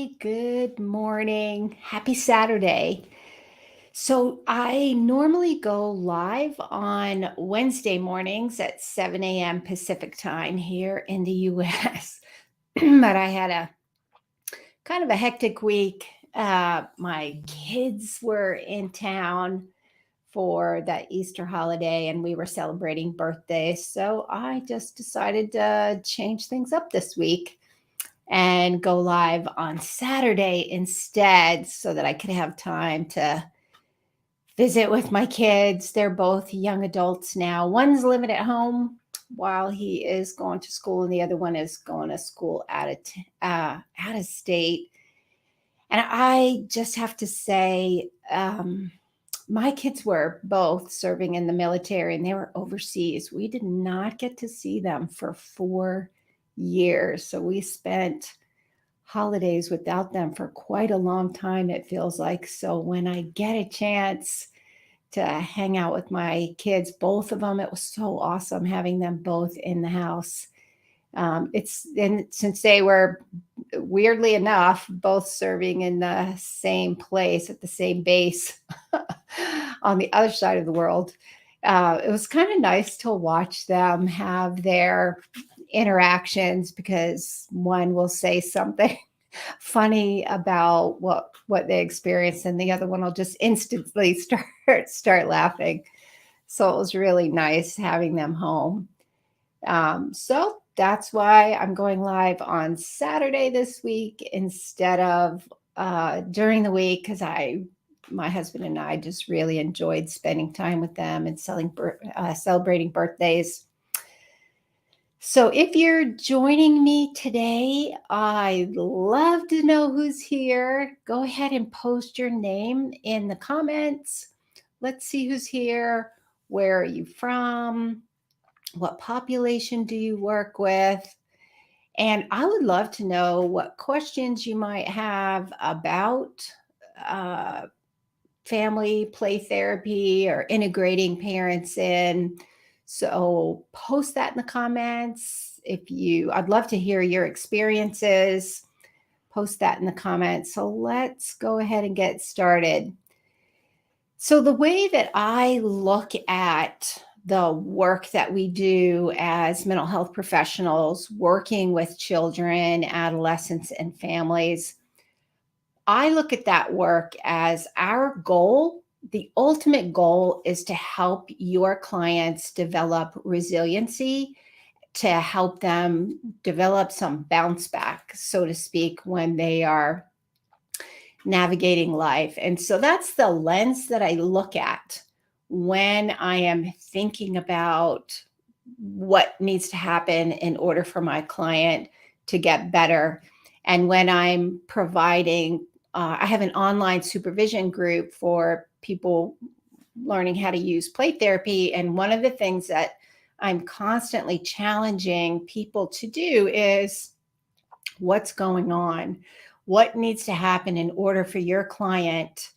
everybody. Good morning. Happy Saturday. So, I normally go live on Wednesday mornings at 7 a.m. Pacific time here in the US. But I had a kind of a hectic week. My kids were in town for that Easter holiday and we were celebrating birthdays. So, I just decided to change things up this week and go live on Saturday instead so that I could have time to visit with my kids. They're both young adults now. One's living at home while he is going to school, and the other one is going to school out of state. And I just have to say, my kids were both serving in the military and they were overseas. We did not get to see them for 4 years. So we spent holidays without them for quite a long time, it feels like. So when I get a chance to hang out with my kids, both of them, it was so awesome having them both in the house. It's and since they were weirdly enough both serving in the same place at the same base on the other side of the world, it was kind of nice to watch them have their interactions because one will say something funny about what they experienced and the other one will just instantly start laughing. So it was really nice having them home. So that's why I'm going live on Saturday this week instead of during the week, because my husband and I just really enjoyed spending time with them and celebrating birthdays. So if you're joining me today, I'd love to know who's here. Go ahead and post your name in the comments. Let's see who's here. Where are you from? What population do you work with? And I would love to know what questions you might have about family play therapy or integrating parents in. So post that in the comments. I'd love to hear your experiences. Post that in the comments. So let's go ahead and get started. So the way that I look at the work that we do as mental health professionals working with children, adolescents, and families, I look at that work as our goal. The ultimate goal is to help your clients develop resiliency, to help them develop some bounce back, so to speak, when they are navigating life. And so that's the lens that I look at when I am thinking about what needs to happen in order for my client to get better. And when I'm providing, I have an online supervision group for people learning how to use play therapy. And one of the things that I'm constantly challenging people to do is what's going on? What needs to happen in order for your client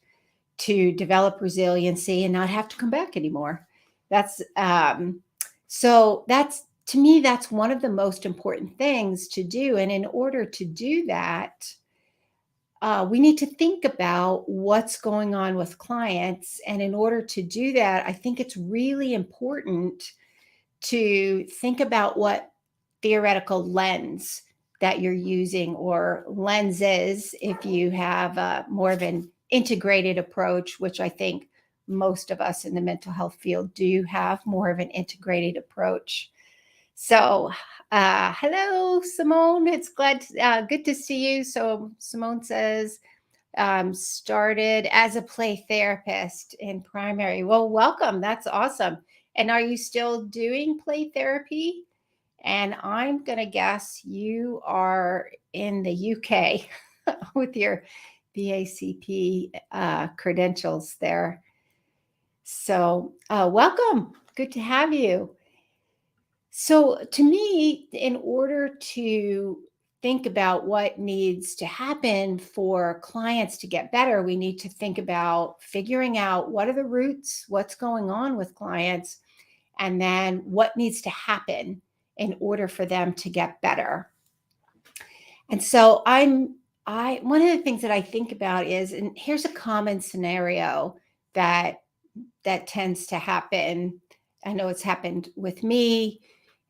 to develop resiliency and not have to come back anymore? So that's, to me, that's one of the most important things to do. And in order to do that, we need to think about what's going on with clients. And in order to do that, I think it's really important to think about what theoretical lens that you're using, or lenses if you have more of an integrated approach, which I think most of us in the mental health field do have more of an integrated approach. So hello, Simone. It's good to see you. So Simone says, started as a play therapist in primary. Well, welcome. That's awesome. And are you still doing play therapy? And I'm going to guess you are in the UK with your BACP credentials there. So welcome. Good to have you. So to me, in order to think about what needs to happen for clients to get better, we need to think about figuring out what are the roots, what's going on with clients, and then what needs to happen in order for them to get better. And so I'm I one of the things that I think about is, and here's a common scenario that tends to happen. I know it's happened with me.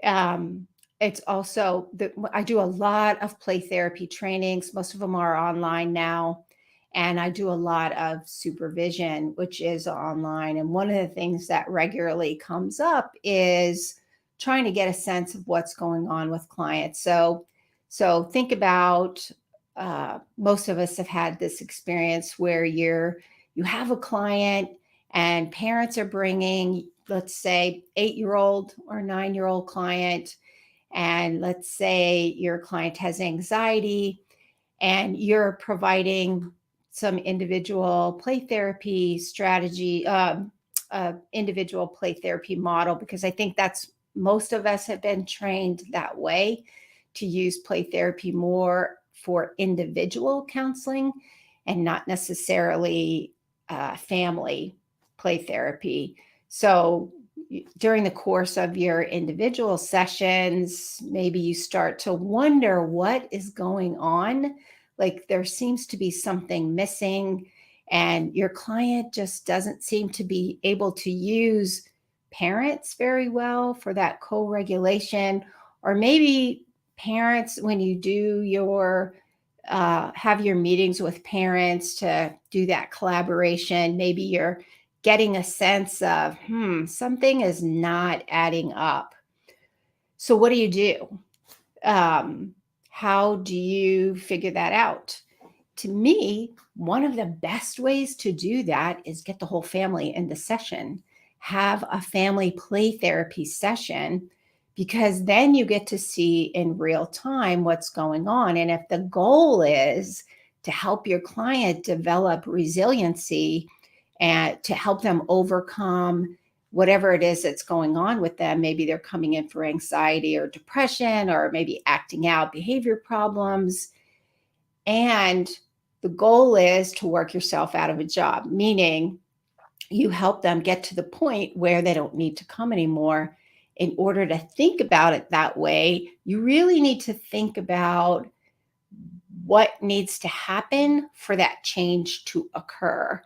Um, it's also that I do a lot of play therapy trainings. Most of them are online now. And I do a lot of supervision, which is online. And one of the things that regularly comes up is trying to get a sense of what's going on with clients. So think about most of us have had this experience where you have a client and parents are bringing, let's say, 8-year-old or 9-year-old client, and let's say your client has anxiety and you're providing some individual play therapy strategy, individual play therapy model, because I think that's most of us have been trained that way, to use play therapy more for individual counseling and not necessarily family play therapy. So during the course of your individual sessions, maybe you start to wonder what is going on. Like there seems to be something missing, and your client just doesn't seem to be able to use parents very well for that co regulation. Or maybe parents, when you do your have your meetings with parents to do that collaboration, maybe you're getting a sense of, something is not adding up. So, what do you do? Um, how do you figure that out? To me, one of the best ways to do that is get the whole family in the session, have a family play therapy session, because then you get to see in real time what's going on. And if the goal is to help your client develop resiliency and to help them overcome whatever it is that's going on with them, maybe they're coming in for anxiety or depression, or maybe acting out behavior problems. And the goal is to work yourself out of a job, meaning you help them get to the point where they don't need to come anymore. In order to think about it that way, you really need to think about what needs to happen for that change to occur.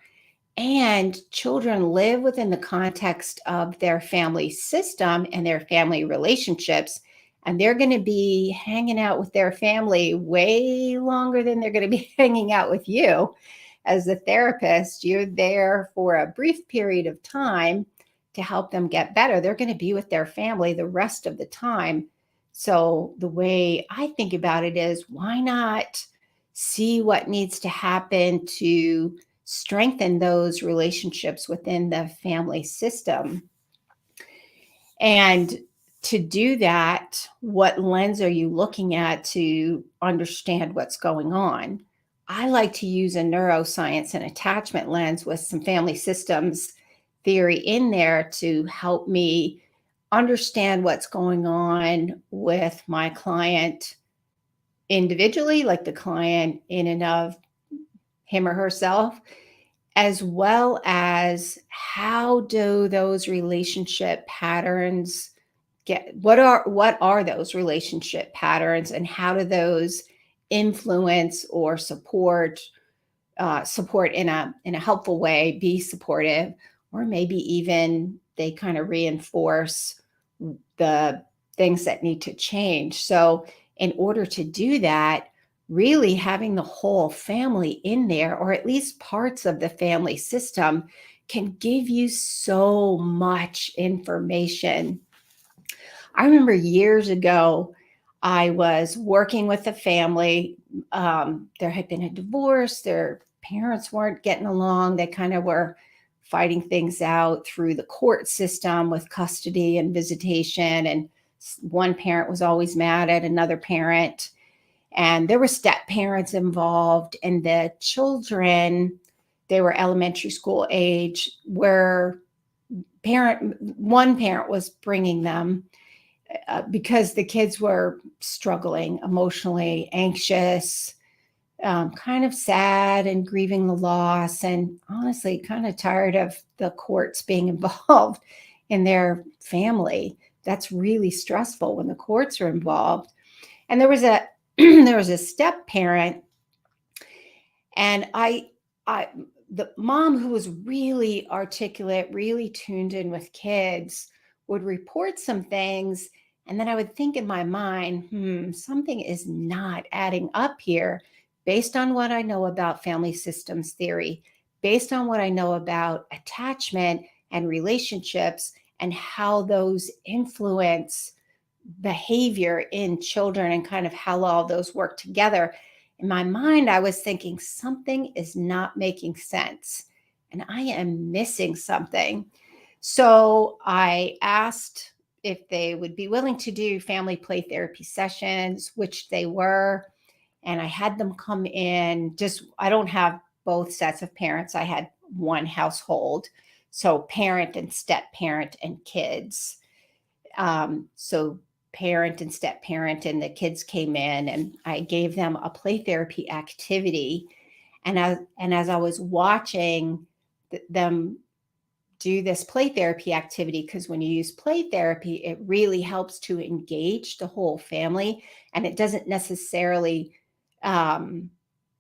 And children live within the context of their family system and their family relationships. And they're going to be hanging out with their family way longer than they're going to be hanging out with you. As a therapist, you're there for a brief period of time to help them get better. They're going to be with their family the rest of the time. So, the way I think about it is, why not see what needs to happen to strengthen those relationships within the family system? And to do that, what lens are you looking at to understand what's going on? I like to use a neuroscience and attachment lens with some family systems theory in there to help me understand what's going on with my client individually, like the client in and of him or herself, as well as how do those relationship patterns get, what are those relationship patterns, and how do those influence or support in a helpful way, be supportive, or maybe even they kind of reinforce the things that need to change. So, in order to do that, really having the whole family in there, or at least parts of the family system, can give you so much information. I remember years ago, I was working with a family. There had been a divorce. Their parents weren't getting along. They kind of were fighting things out through the court system with custody and visitation. And one parent was always mad at another parent. And there were step parents involved. And the children, they were elementary school age, where one parent was bringing them because the kids were struggling emotionally, anxious, kind of sad and grieving the loss, and honestly, kind of tired of the courts being involved in their family. That's really stressful when the courts are involved. And there was a there was a step parent And I, the mom who was really articulate, really tuned in with kids, would report some things. And then I would think in my mind, something is not adding up here based on what I know about family systems theory, based on what I know about attachment and relationships and how those influence behavior in children and kind of how all those work together. In my mind, I was thinking something is not making sense and I am missing something. So I asked if they would be willing to do family play therapy sessions, which they were. And I had them come in. Just, I don't have both sets of parents, I had one household. So parent and step parent and kids. So parent and step parent and the kids came in and I gave them a play therapy activity. And as I was watching them do this play therapy activity, because when you use play therapy, it really helps to engage the whole family, and it doesn't necessarily um,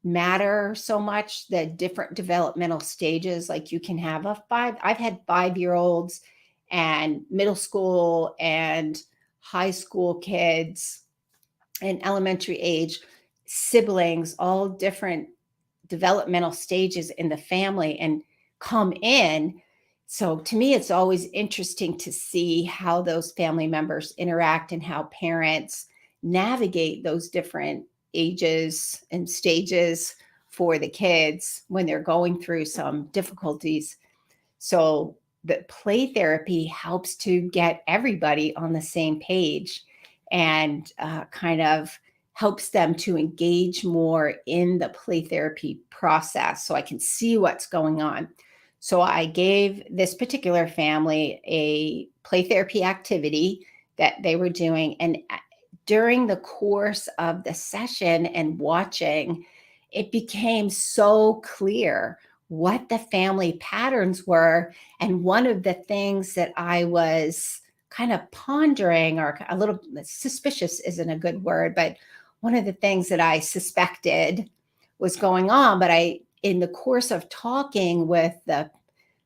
matter so much the different developmental stages. Like you can have I've had 5 year olds and middle school and high school kids and elementary age siblings, all different developmental stages in the family and come in. So to me, it's always interesting to see how those family members interact and how parents navigate those different ages and stages for the kids when they're going through some difficulties. So the play therapy helps to get everybody on the same page and kind of helps them to engage more in the play therapy process so I can see what's going on. So I gave this particular family a play therapy activity that they were doing. And during the course of the session and watching, it became so clear what the family patterns were. And one of the things that I was kind of pondering, or a little suspicious isn't a good word, but one of the things that I suspected was going on, but in the course of talking with the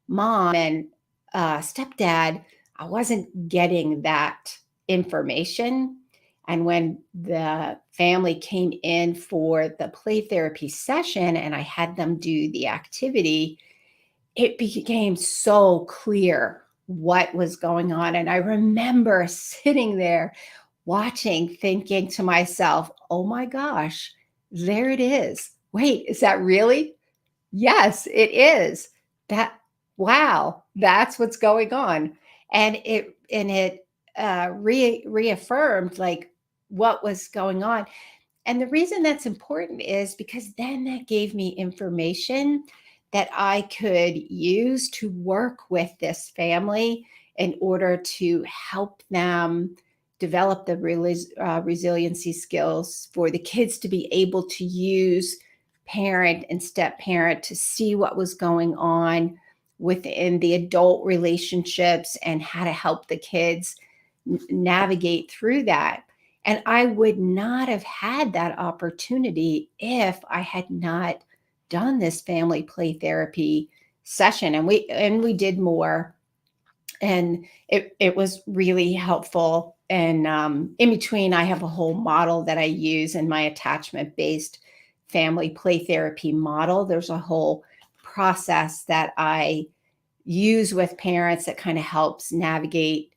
mom and stepdad, I wasn't getting that information. And when the family came in for the play therapy session and I had them do the activity, it became so clear what was going on. And I remember sitting there watching, thinking to myself, oh my gosh, there it is. Wait, is that really? Yes, it is. That wow, that's what's going on. And it reaffirmed like what was going on. And the reason that's important is because then that gave me information that I could use to work with this family in order to help them develop the resiliency skills for the kids to be able to use parent and step parent to see what was going on within the adult relationships and how to help the kids navigate through that. And I would not have had that opportunity if I had not done this family play therapy session. And we did more, and it was really helpful. And in between, I have a whole model that I use in my attachment based family play therapy model. There's a whole process that I use with parents that kind of helps navigate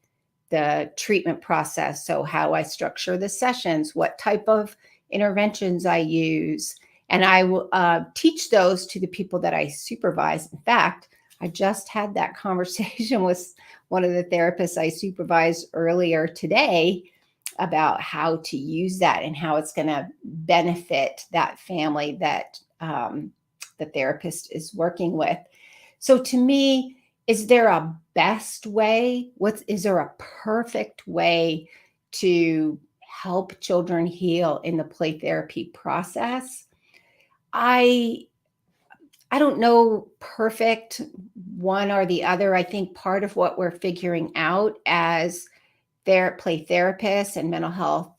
the treatment process. So, how I structure the sessions, what type of interventions I use, and I will teach those to the people that I supervise. In fact, I just had that conversation with one of the therapists I supervised earlier today about how to use that and how it's going to benefit that family that the therapist is working with. So, to me, is there a best way? Is there a perfect way to help children heal in the play therapy process? I I don't know perfect one or the other. I think part of what we're figuring out as play therapists and mental health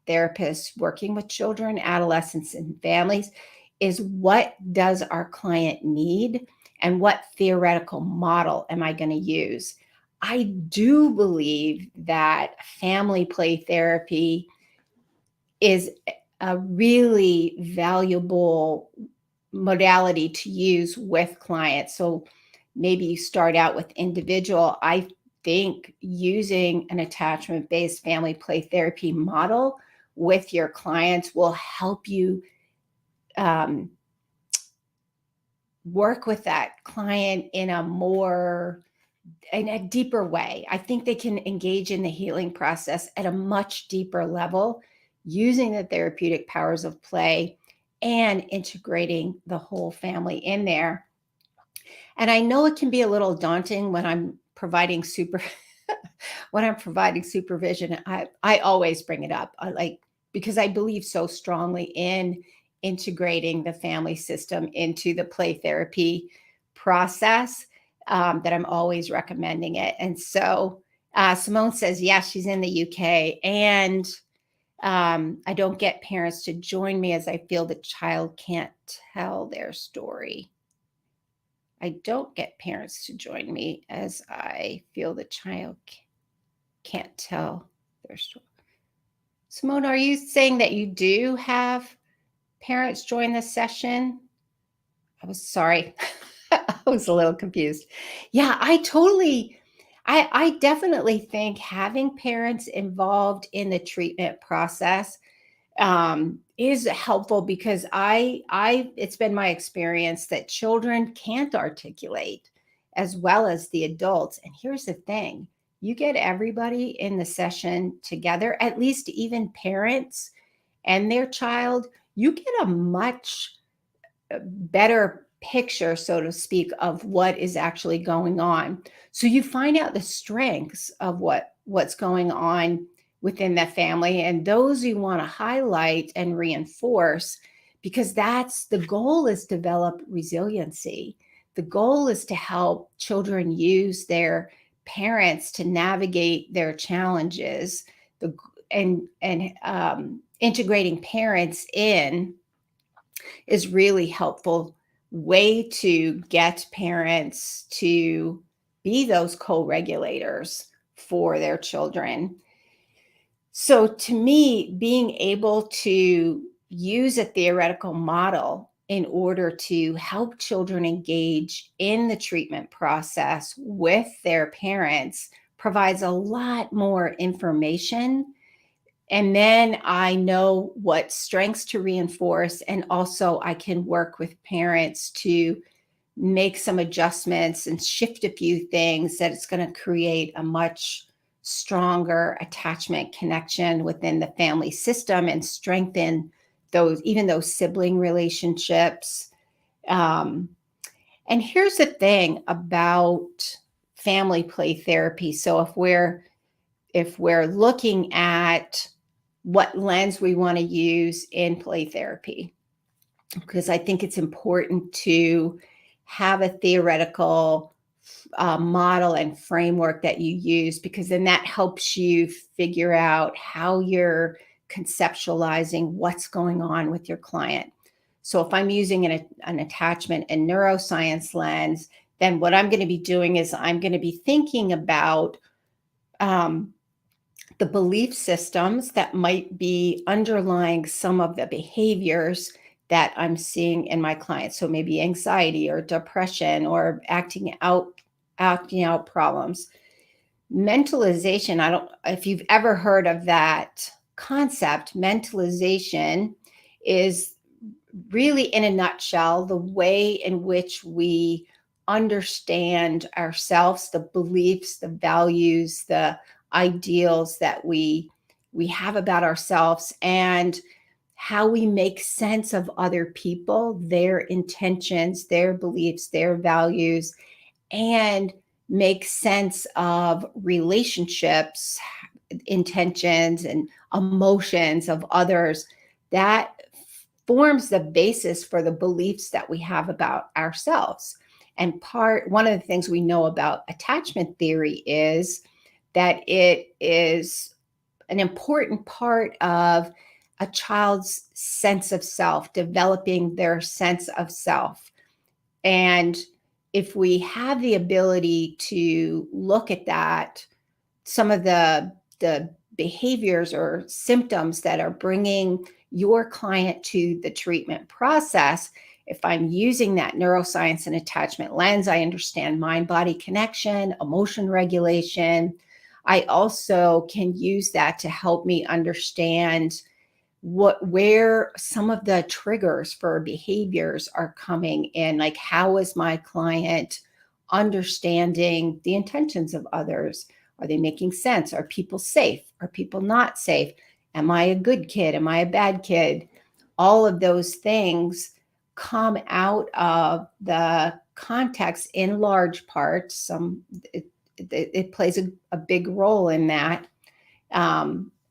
therapists working with children, adolescents, and families is what does our client need and what theoretical model am I going to use? I do believe that family play therapy is a really valuable modality to use with clients. So maybe you start out with individual. I think using an attachment based family play therapy model with your clients will help you um, work with that client in a deeper way. I think they can engage in the healing process at a much deeper level using the therapeutic powers of play and integrating the whole family in there. And I know it can be a little daunting when I'm providing when I'm providing supervision. I always bring it up. Because I believe so strongly in integrating the family system into the play therapy process, that I'm always recommending it. And so Simone says, yes, she's in the UK. And I don't get parents to join me as I feel the child can't tell their story. I don't get parents to join me as I feel the child can't tell their story. Simone, are you saying that you do have parents join the session? I was sorry. I was a little confused. Yeah, I definitely think having parents involved in the treatment process is helpful because it's been my experience that children can't articulate as well as the adults. And here's the thing: you get everybody in the session together, at least even parents and their child, you get a much better picture, so to speak, of what is actually going on. So you find out the strengths of what's going on within that family and those you want to highlight and reinforce, because that's the goal, is develop resiliency. The goal is to help children use their parents to navigate their challenges. Integrating parents in is really helpful way to get parents to be those co-regulators for their children. So to me, being able to use a theoretical model in order to help children engage in the treatment process with their parents provides a lot more information, and then I know what strengths to reinforce. And also, I can work with parents to make some adjustments and shift a few things that it's going to create a much stronger attachment connection within the family system and strengthen those sibling relationships. Um, and here's the thing about family play therapy. So if we're looking at what lens we want to use in play therapy, because I think it's important to have a theoretical model and framework that you use, because then that helps you figure out how you're conceptualizing what's going on with your client. So if I'm using an attachment and neuroscience lens, then what I'm going to be doing is I'm going to be thinking about the belief systems that might be underlying some of the behaviors that I'm seeing in my clients. So maybe anxiety or depression or acting out problems. Mentalization, I don't if you've ever heard of that concept. Mentalization is really, in a nutshell, the way in which we understand ourselves, the beliefs, the values, the ideals that we have about ourselves, and how we make sense of other people, their intentions, their beliefs, their values, and make sense of relationships, intentions, and emotions of others. That forms the basis for the beliefs that we have about ourselves. And one of the things we know about attachment theory is that it is an important part of a child's sense of self, developing their sense of self. And if we have the ability to look at that, some of the behaviors or symptoms that are bringing your client to the treatment process, if I'm using that neuroscience and attachment lens, I understand mind body connection, emotion regulation. I also can use that to help me understand where some of the triggers for behaviors are coming in. Like, how is my client understanding the intentions of others? Are they making sense? Are people safe? Are people not safe? Am I a good kid? Am I a bad kid? All of those things come out of the context in large part. It plays a big role in that,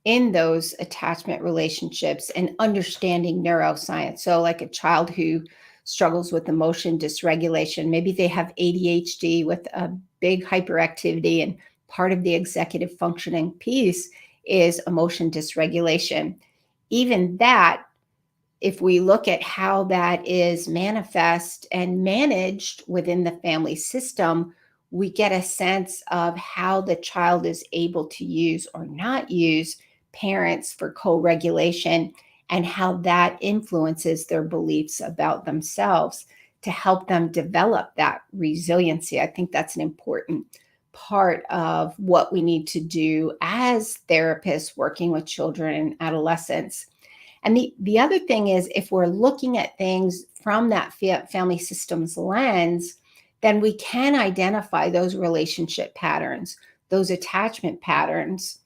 in those attachment relationships, and understanding neuroscience. So, like a child who struggles with emotion dysregulation, maybe they have ADHD with a big hyperactivity, and part of the executive functioning piece is emotion dysregulation. Even that, if we look at how that is manifest and managed within the family system, we get a sense of how the child is able to use or not use parents for co regulation, and how that influences their beliefs about themselves to help them develop that resiliency. I think that's an important part of what we need to do as therapists working with children and adolescents. And the other thing is, if we're looking at things from that family systems lens, then we can identify those relationship patterns, those attachment patterns,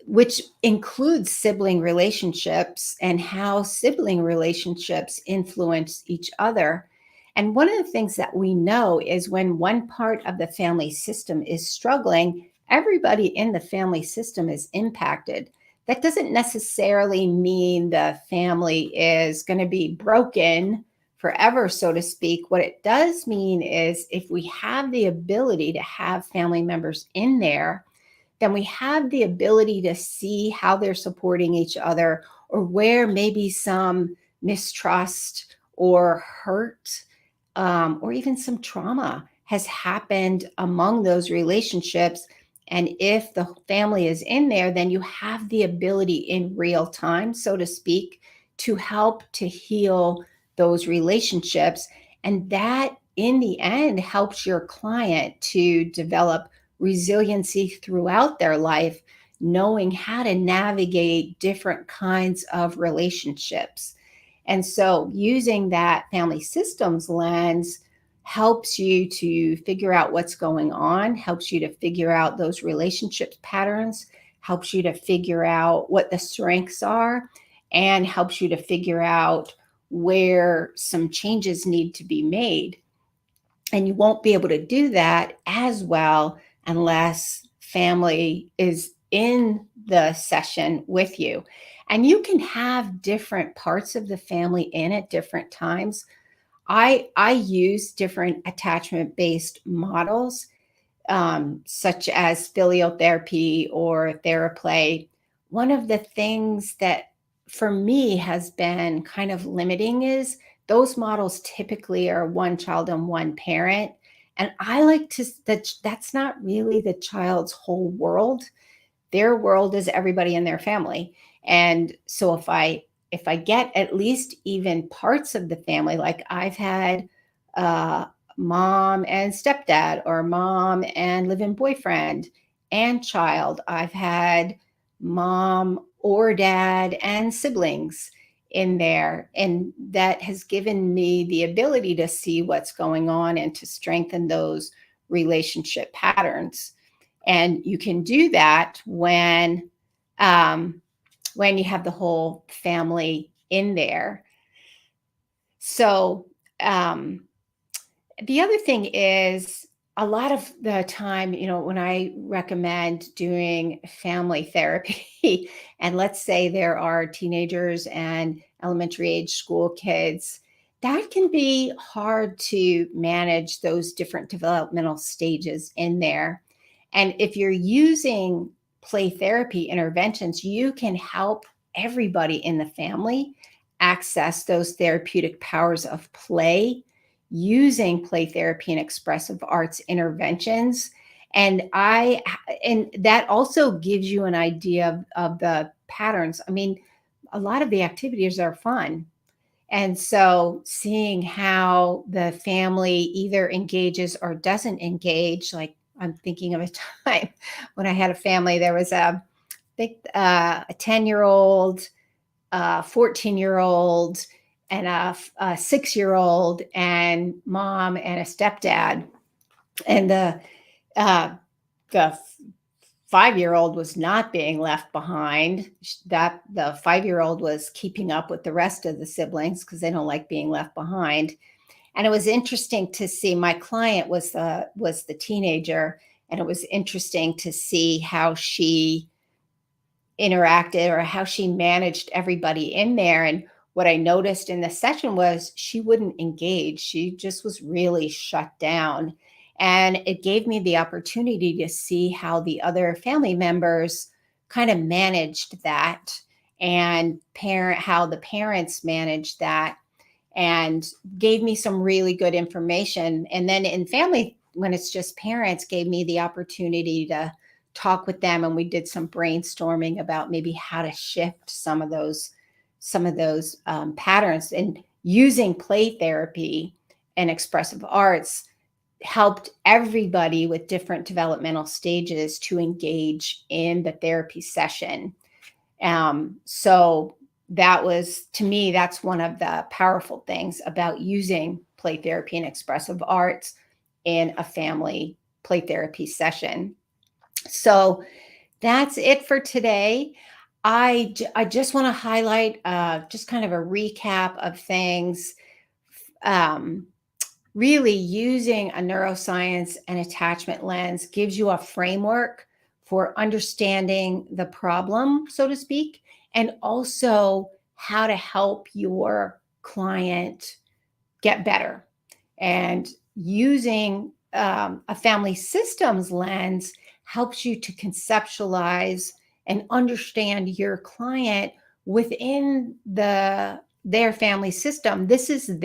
which includes sibling relationships and how sibling relationships influence each other. And one of the things that we know is when one part of the family system is struggling, everybody in the family system is impacted. That doesn't necessarily mean the family is going to be broken forever, so to speak. What it does mean is, if we have the ability to have family members in there, then we have the ability to see how they're supporting each other, or where maybe some mistrust or hurt, or even some trauma has happened among those relationships. And if the family is in there, then you have the ability in real time, so to speak, to help to heal those relationships. And that, in the end, helps your client to develop resiliency throughout their life, knowing how to navigate different kinds of relationships. And so, using that family systems lens helps you to figure out what's going on, helps you to figure out those relationship patterns, helps you to figure out what the strengths are, and helps you to figure out where some changes need to be made. And you won't be able to do that as well unless family is in the session with you. And you can have different parts of the family in at different times. I use different attachment based models, such as filial therapy or theraplay. One of the things that for me has been kind of limiting is those models typically are one child and one parent. And I like to, that's not really the child's whole world. Their world is everybody in their family. And so if I get at least even parts of the family, like I've had mom and stepdad, or mom and live-in boyfriend and child. I've had mom or dad and siblings in there. And that has given me the ability to see what's going on and to strengthen those relationship patterns. And you can do that when you have the whole family in there. So, the other thing is, a lot of the time, when I recommend doing family therapy, and let's say there are teenagers and elementary age school kids, that can be hard to manage those different developmental stages in there. And if you're using play therapy interventions, you can help everybody in the family access those therapeutic powers of play using play therapy and expressive arts interventions. And that also gives you an idea of the patterns. I mean, a lot of the activities are fun. And so seeing how the family either engages or doesn't engage, like I'm thinking of a time when I had a family, there was a 10-year-old, 14-year-old, and a 6-year-old, and mom and a stepdad. And uh, the 5-year-old was not being left behind. That the 5-year-old was keeping up with the rest of the siblings because they don't like being left behind. And it was interesting to see. My client was the teenager, and it was interesting to see how she interacted or how she managed everybody in there. And what I noticed in the session was she wouldn't engage. She just was really shut down. And it gave me the opportunity to see how the other family members kind of managed that, and how the parents managed that, and gave me some really good information. And then in family, when it's just parents, gave me the opportunity to talk with them, and we did some brainstorming about maybe how to shift some of those patterns. And using play therapy and expressive arts helped everybody with different developmental stages to engage in the therapy session. So that was, to me, that's one of the powerful things about using play therapy and expressive arts in a family play therapy session. So that's it for today. I just want to highlight just kind of a recap of things. Um, Really using a neuroscience and attachment lens gives you a framework for understanding the problem, so to speak, and also how to help your client get better. And using a family systems lens helps you to conceptualize and understand your client within their family system. This is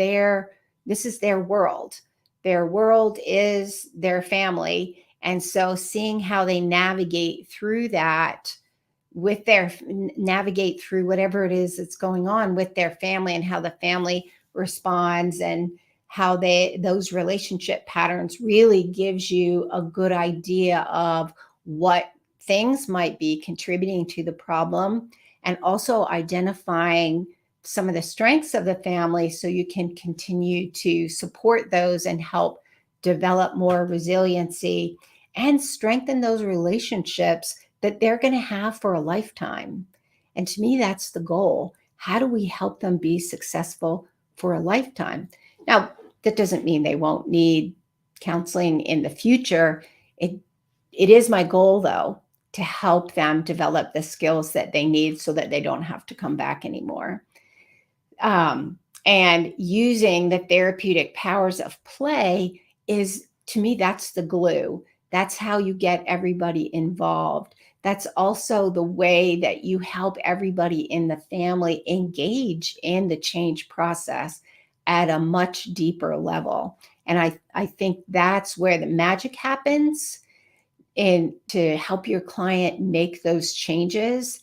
their world. Their world is their family. And so seeing how they navigate through that navigate through whatever it is that's going on with their family, and how the family responds, and how those relationship patterns really gives you a good idea of what things might be contributing to the problem, and also identifying some of the strengths of the family so you can continue to support those and help develop more resiliency and strengthen those relationships that they're going to have for a lifetime. And to me, that's the goal. How do we help them be successful for a lifetime? Now, that doesn't mean they won't need counseling in the future. It is my goal, though, to help them develop the skills that they need so that they don't have to come back anymore. And using the therapeutic powers of play is, to me, that's the glue. That's how you get everybody involved. That's also the way that you help everybody in the family engage in the change process at a much deeper level. And I think that's where the magic happens. And to help your client make those changes,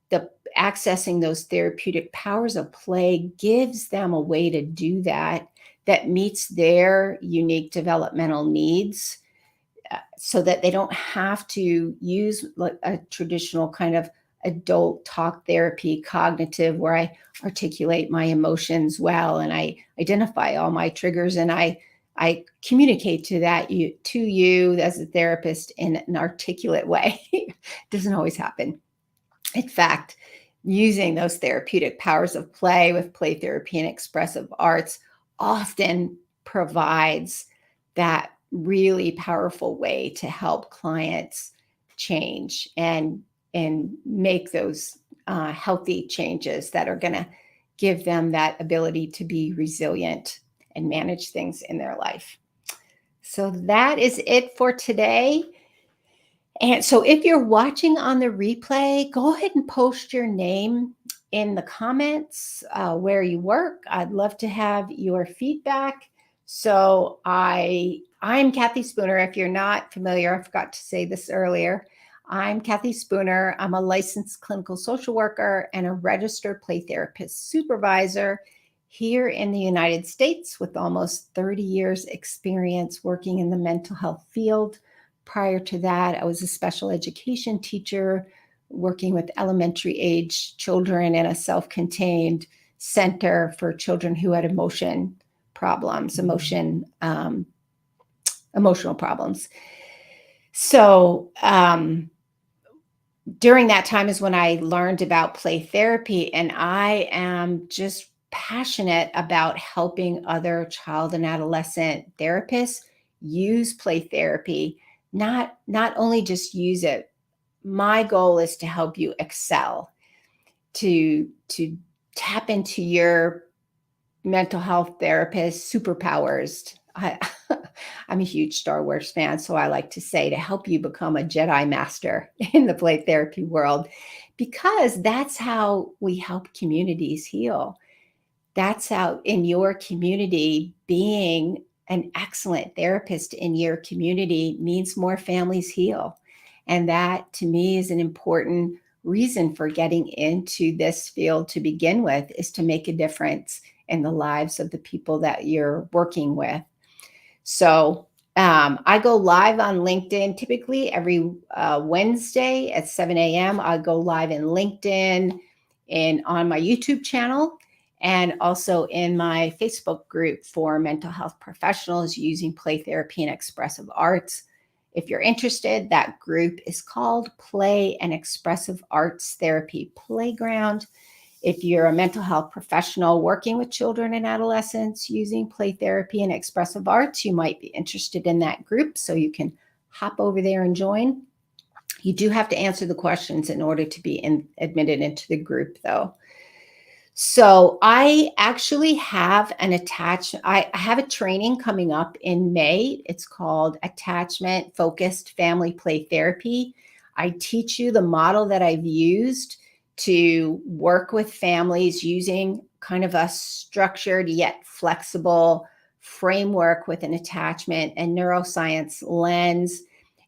the accessing those therapeutic powers of play gives them a way to do that meets their unique developmental needs, so that they don't have to use like a traditional kind of adult talk therapy cognitive, where I articulate my emotions well and I identify all my triggers, and I communicate to you as a therapist in an articulate way. Doesn't always happen. In fact, using those therapeutic powers of play with play therapy and expressive arts often provides that really powerful way to help clients change and make those healthy changes that are going to give them that ability to be resilient and manage things in their life. So that is it for today. And so if you're watching on the replay, go ahead and post your name in the comments where you work. I'd love to have your feedback. So I'm Kathy Spooner. If you're not familiar, I forgot to say this earlier. I'm Kathy Spooner. I'm a licensed clinical social worker and a registered play therapist supervisor here in the United States with almost 30 years experience working in the mental health field. Prior to that, I was a special education teacher working with elementary age children in a self-contained center for children who had emotional problems. So during that time is when I learned about play therapy, and I am just passionate about helping other child and adolescent therapists use play therapy, not only just use it. My goal is to help you excel, to tap into your mental health therapist superpowers. I'm a huge Star Wars fan, so I like to say to help you become a Jedi master in the play therapy world, because that's how we help communities heal. That's how, in your community, being an excellent therapist in your community means more families heal. And that, to me, is an important reason for getting into this field to begin with, is to make a difference in the lives of the people that you're working with. So I go live on LinkedIn typically every Wednesday at 7 a.m. I go live in LinkedIn and on my YouTube channel, and also in my Facebook group for mental health professionals using play therapy and expressive arts. If you're interested, that group is called Play and Expressive Arts Therapy Playground. If you're a mental health professional working with children and adolescents using play therapy and expressive arts, you might be interested in that group. So you can hop over there and join. You do have to answer the questions in order to be admitted into the group, though. So I actually have I have a training coming up in May. It's called Attachment Focused Family Play Therapy. I teach you the model that I've used to work with families using kind of a structured yet flexible framework with an attachment and neuroscience lens.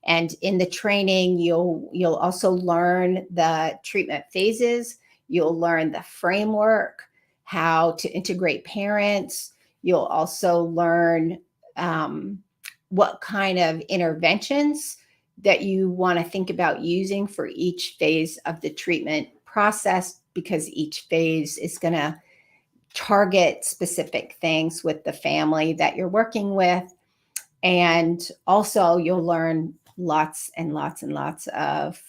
And in the training, you'll also learn the treatment phases. You'll learn the framework, how to integrate parents. You'll also learn what kind of interventions that you want to think about using for each phase of the treatment process, because each phase is going to target specific things with the family that you're working with. And also you'll learn lots and lots and lots of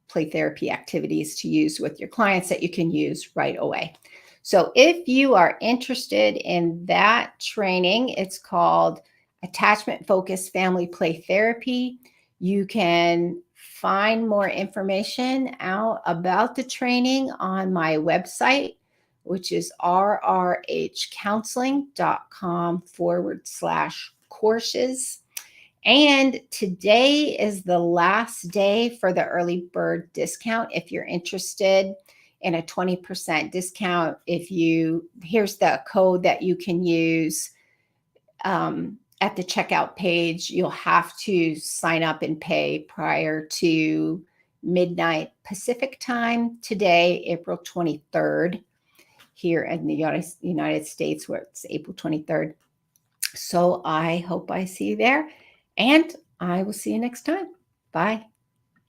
play therapy activities to use with your clients that you can use right away. So if you are interested in that training, it's called Attachment Focused Family Play Therapy. You can find more information out about the training on my website, which is rrhcounseling.com/courses. And today is the last day for the early bird discount. If you're interested in a 20% discount, here's the code that you can use at the checkout page. You'll have to sign up and pay prior to midnight Pacific time today, April 23rd, here in the United States, where it's April 23rd. So I hope I see you there, and I will see you next time. Bye.